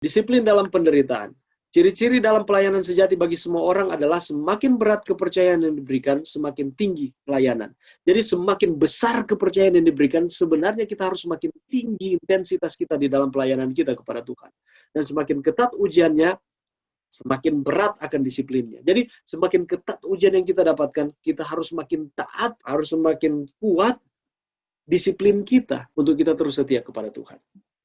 Disiplin dalam penderitaan. Ciri-ciri dalam pelayanan sejati bagi semua orang adalah semakin berat kepercayaan yang diberikan, semakin tinggi pelayanan. Jadi semakin besar kepercayaan yang diberikan, sebenarnya kita harus semakin tinggi intensitas kita di dalam pelayanan kita kepada Tuhan. Dan semakin ketat ujiannya, semakin berat akan disiplinnya. Jadi semakin ketat ujian yang kita dapatkan, kita harus semakin taat, harus semakin kuat disiplin kita untuk kita terus setia kepada Tuhan.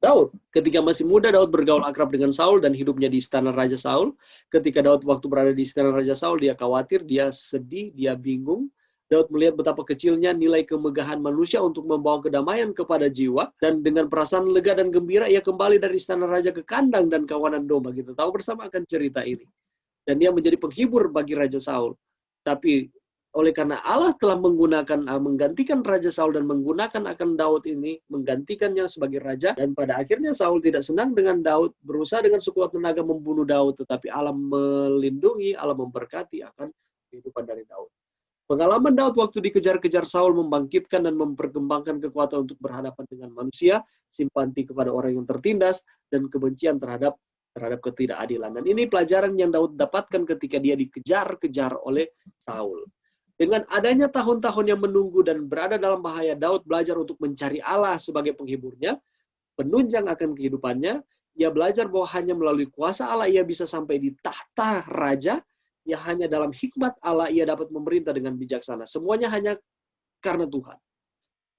Daud, ketika masih muda, Daud bergaul akrab dengan Saul dan hidupnya di istana Raja Saul. Ketika Daud waktu berada di istana Raja Saul, dia khawatir, dia sedih, dia bingung. Daud melihat betapa kecilnya nilai kemegahan manusia untuk membawa kedamaian kepada jiwa, dan dengan perasaan lega dan gembira, ia kembali dari istana raja ke kandang dan kawanan domba. Kita tahu bersama akan cerita ini. Dan dia menjadi penghibur bagi Raja Saul. Tapi oleh karena Allah telah menggantikan Raja Saul dan menggunakan akan Daud ini, menggantikannya sebagai raja, dan pada akhirnya Saul tidak senang dengan Daud, berusaha dengan sekuat tenaga membunuh Daud, tetapi Allah melindungi, Allah memberkati akan kehidupan dari Daud. Pengalaman Daud waktu dikejar-kejar Saul membangkitkan dan memperkembangkan kekuatan untuk berhadapan dengan manusia, simpati kepada orang yang tertindas, dan kebencian terhadap ketidakadilan. Dan ini pelajaran yang Daud dapatkan ketika dia dikejar-kejar oleh Saul. Dengan adanya tahun-tahun yang menunggu dan berada dalam bahaya, Daud belajar untuk mencari Allah sebagai penghiburnya, penunjang akan kehidupannya. Ia belajar bahwa hanya melalui kuasa Allah ia bisa sampai di tahta raja. Ya hanya dalam hikmat Allah ia dapat memerintah dengan bijaksana. Semuanya hanya karena Tuhan.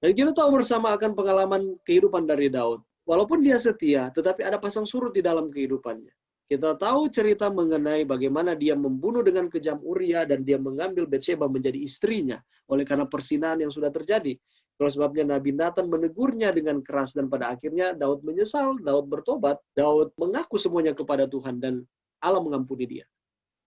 Dan kita tahu bersama akan pengalaman kehidupan dari Daud. Walaupun dia setia, tetapi ada pasang surut di dalam kehidupannya. Kita tahu cerita mengenai bagaimana dia membunuh dengan kejam Uria dan dia mengambil Bathsheba menjadi istrinya oleh karena persinahan yang sudah terjadi. Kalau sebabnya Nabi Nathan menegurnya dengan keras dan pada akhirnya Daud menyesal, Daud bertobat, Daud mengaku semuanya kepada Tuhan dan Allah mengampuni dia.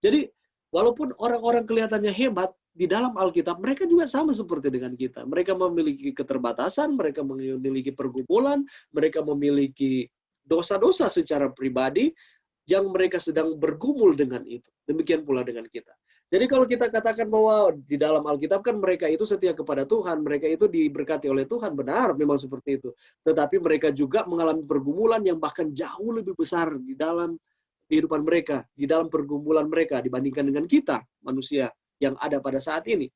Jadi walaupun orang-orang kelihatannya hebat di dalam Alkitab, mereka juga sama seperti dengan kita. Mereka memiliki keterbatasan, mereka memiliki pergumulan, mereka memiliki dosa-dosa secara pribadi, yang mereka sedang bergumul dengan itu. Demikian pula dengan kita. Jadi kalau kita katakan bahwa di dalam Alkitab kan mereka itu setia kepada Tuhan, mereka itu diberkati oleh Tuhan, benar memang seperti itu. Tetapi mereka juga mengalami pergumulan yang bahkan jauh lebih besar di dalam kehidupan mereka, di dalam pergumulan mereka dibandingkan dengan kita, manusia yang ada pada saat ini.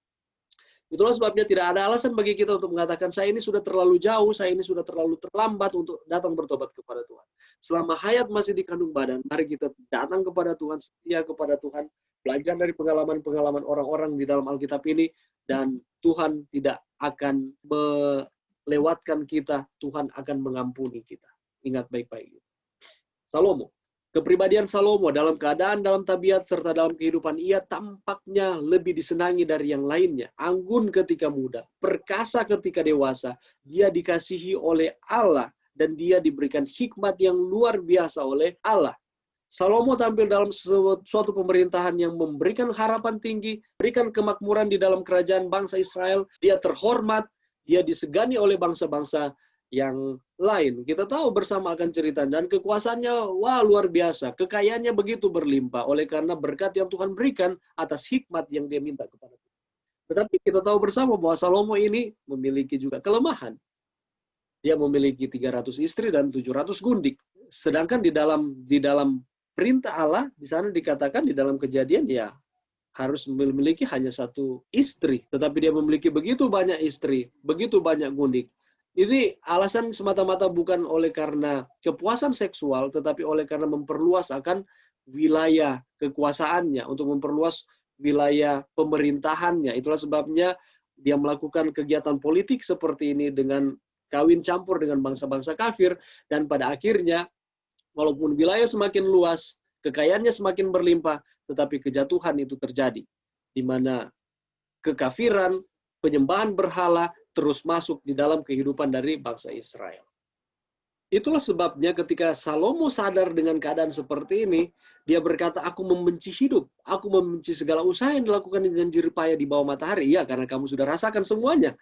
Itulah sebabnya tidak ada alasan bagi kita untuk mengatakan, saya ini sudah terlalu jauh, saya ini sudah terlalu terlambat untuk datang bertobat kepada Tuhan. Selama hayat masih di kandung badan, mari kita datang kepada Tuhan, setia kepada Tuhan, belajar dari pengalaman-pengalaman orang-orang di dalam Alkitab ini, dan Tuhan tidak akan melewatkan kita, Tuhan akan mengampuni kita. Ingat baik-baik. Salomo. Kepribadian Salomo dalam keadaan, dalam tabiat, serta dalam kehidupan ia tampaknya lebih disenangi dari yang lainnya. Anggun ketika muda, perkasa ketika dewasa, dia dikasihi oleh Allah dan dia diberikan hikmat yang luar biasa oleh Allah. Salomo tampil dalam suatu pemerintahan yang memberikan harapan tinggi, berikan kemakmuran di dalam kerajaan bangsa Israel. Dia terhormat, dia disegani oleh bangsa-bangsa yang lain. Kita tahu bersama akan cerita, dan kekuasaannya wah luar biasa, kekayaannya begitu berlimpah oleh karena berkat yang Tuhan berikan atas hikmat yang dia minta kepada Tuhan. Tetapi kita tahu bersama bahwa Salomo ini memiliki juga kelemahan. Dia memiliki 300 istri dan 700 gundik. Sedangkan di dalam perintah Allah di sana dikatakan di dalam Kejadian ya harus memiliki hanya satu istri, tetapi dia memiliki begitu banyak istri, begitu banyak gundik. Ini alasan semata-mata bukan oleh karena kepuasan seksual, tetapi oleh karena memperluas akan wilayah kekuasaannya, untuk memperluas wilayah pemerintahannya. Itulah sebabnya dia melakukan kegiatan politik seperti ini dengan kawin campur dengan bangsa-bangsa kafir, dan pada akhirnya, walaupun wilayah semakin luas, kekayaannya semakin berlimpah, tetapi kejatuhan itu terjadi, di mana kekafiran, penyembahan berhala, terus masuk di dalam kehidupan dari bangsa Israel. Itulah sebabnya ketika Salomo sadar dengan keadaan seperti ini, dia berkata, aku membenci hidup, aku membenci segala usaha yang dilakukan dengan jerih payah di bawah matahari. Iya, karena kamu sudah rasakan semuanya.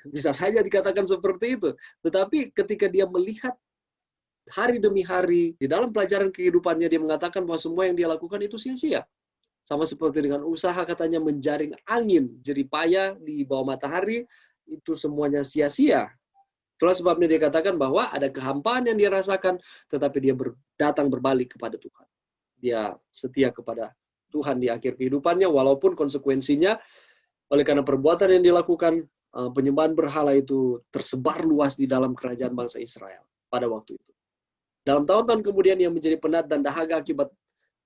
Bisa saja dikatakan seperti itu. Tetapi ketika dia melihat hari demi hari, di dalam pelajaran kehidupannya, dia mengatakan bahwa semua yang dia lakukan itu sia-sia. Sama seperti dengan usaha katanya menjaring angin jerih payah di bawah matahari, itu semuanya sia-sia. Itulah sebabnya dia katakan bahwa ada kehampaan yang dia rasakan, tetapi dia datang berbalik kepada Tuhan. Dia setia kepada Tuhan di akhir kehidupannya, walaupun konsekuensinya oleh karena perbuatan yang dilakukan, penyembahan berhala itu tersebar luas di dalam kerajaan bangsa Israel pada waktu itu. Dalam tahun-tahun kemudian yang menjadi penat dan dahaga akibat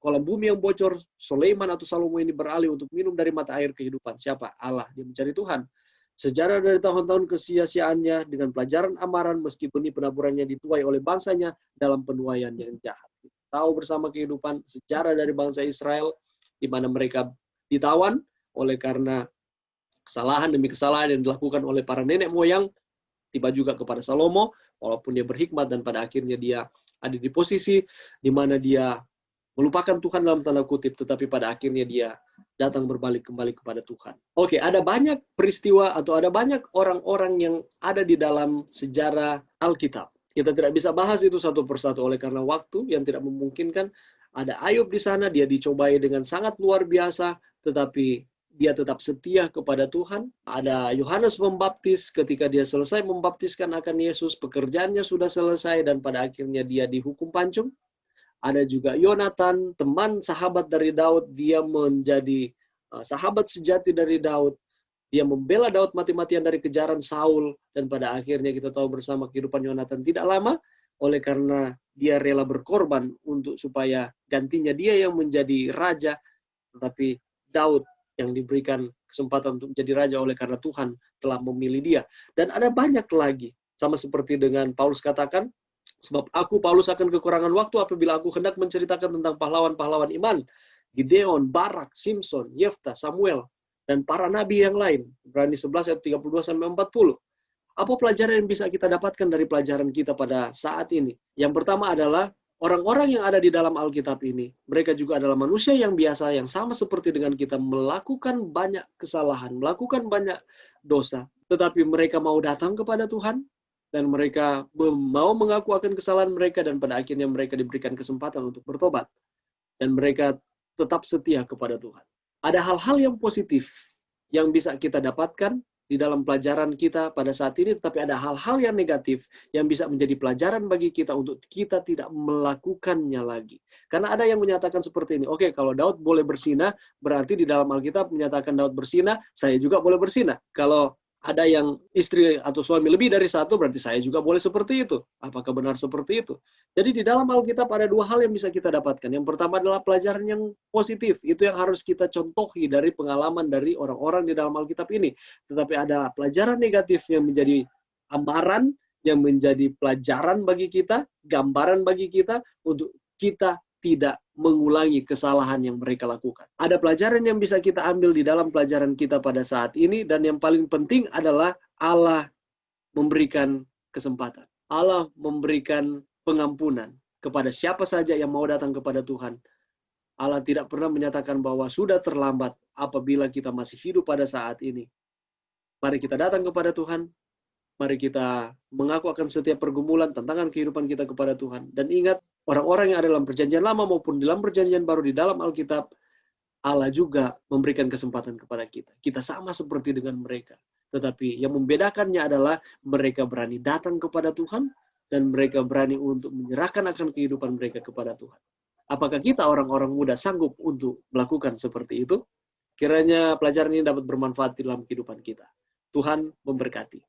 kolam bumi yang bocor, Sulaiman atau Salomo ini beralih untuk minum dari mata air kehidupan. Siapa? Allah. Dia mencari Tuhan. Sejarah dari tahun-tahun kesia-siaannya dengan pelajaran amaran meski benih penaburannya dituai oleh bangsanya dalam penuaian yang jahat. Tahu bersama kehidupan sejarah dari bangsa Israel di mana mereka ditawan oleh karena kesalahan demi kesalahan yang dilakukan oleh para nenek moyang, tiba juga kepada Salomo, walaupun dia berhikmat dan pada akhirnya dia ada di posisi di mana dia melupakan Tuhan dalam tanda kutip, tetapi pada akhirnya dia datang berbalik kembali kepada Tuhan. Oke, ada banyak peristiwa atau ada banyak orang-orang yang ada di dalam sejarah Alkitab. Kita tidak bisa bahas itu satu persatu oleh karena waktu yang tidak memungkinkan. Ada Ayub di sana, dia dicobai dengan sangat luar biasa, tetapi dia tetap setia kepada Tuhan. Ada Yohanes Pembaptis, ketika dia selesai membaptiskan akan Yesus, pekerjaannya sudah selesai dan pada akhirnya dia dihukum pancung. Ada juga Yonatan, teman sahabat dari Daud, dia menjadi sahabat sejati dari Daud. Dia membela Daud mati-matian dari kejaran Saul, dan pada akhirnya kita tahu bersama kehidupan Yonatan tidak lama, oleh karena dia rela berkorban untuk supaya gantinya dia yang menjadi raja, tetapi Daud yang diberikan kesempatan untuk menjadi raja oleh karena Tuhan telah memilih dia. Dan ada banyak lagi, sama seperti dengan Paulus katakan, sebab aku Paulus akan kekurangan waktu apabila aku hendak menceritakan tentang pahlawan-pahlawan iman, Gideon, Barak, Simpson, Yefta, Samuel, dan para nabi yang lain. Ibrani 11 ayat 32-40. Apa pelajaran yang bisa kita dapatkan dari pelajaran kita pada saat ini? Yang pertama adalah orang-orang yang ada di dalam Alkitab ini, mereka juga adalah manusia yang biasa, yang sama seperti dengan kita, melakukan banyak kesalahan, melakukan banyak dosa, tetapi mereka mau datang kepada Tuhan, dan mereka mau mengaku akan kesalahan mereka, dan pada akhirnya mereka diberikan kesempatan untuk bertobat. Dan mereka tetap setia kepada Tuhan. Ada hal-hal yang positif yang bisa kita dapatkan di dalam pelajaran kita pada saat ini, tetapi ada hal-hal yang negatif yang bisa menjadi pelajaran bagi kita untuk kita tidak melakukannya lagi. Karena ada yang menyatakan seperti ini, oke, kalau Daud boleh bersinah, berarti di dalam Alkitab menyatakan Daud bersinah, saya juga boleh bersinah. Kalau ada yang istri atau suami lebih dari satu, berarti saya juga boleh seperti itu. Apakah benar seperti itu? Jadi di dalam Alkitab ada dua hal yang bisa kita dapatkan. Yang pertama adalah pelajaran yang positif. Itu yang harus kita contohi dari pengalaman dari orang-orang di dalam Alkitab ini. Tetapi ada pelajaran negatif yang menjadi amaran, yang menjadi pelajaran bagi kita, gambaran bagi kita, untuk kita tidak mengulangi kesalahan yang mereka lakukan. Ada pelajaran yang bisa kita ambil di dalam pelajaran kita pada saat ini, dan yang paling penting adalah Allah memberikan kesempatan. Allah memberikan pengampunan kepada siapa saja yang mau datang kepada Tuhan. Allah tidak pernah menyatakan bahwa sudah terlambat apabila kita masih hidup pada saat ini. Mari kita datang kepada Tuhan. Mari kita mengaku akan setiap pergumulan, tantangan kehidupan kita kepada Tuhan. Dan ingat, orang-orang yang ada dalam perjanjian lama maupun dalam perjanjian baru di dalam Alkitab, Allah juga memberikan kesempatan kepada kita. Kita sama seperti dengan mereka. Tetapi yang membedakannya adalah mereka berani datang kepada Tuhan dan mereka berani untuk menyerahkan akan kehidupan mereka kepada Tuhan. Apakah kita orang-orang muda sanggup untuk melakukan seperti itu? Kiranya pelajaran ini dapat bermanfaat dalam kehidupan kita. Tuhan memberkati.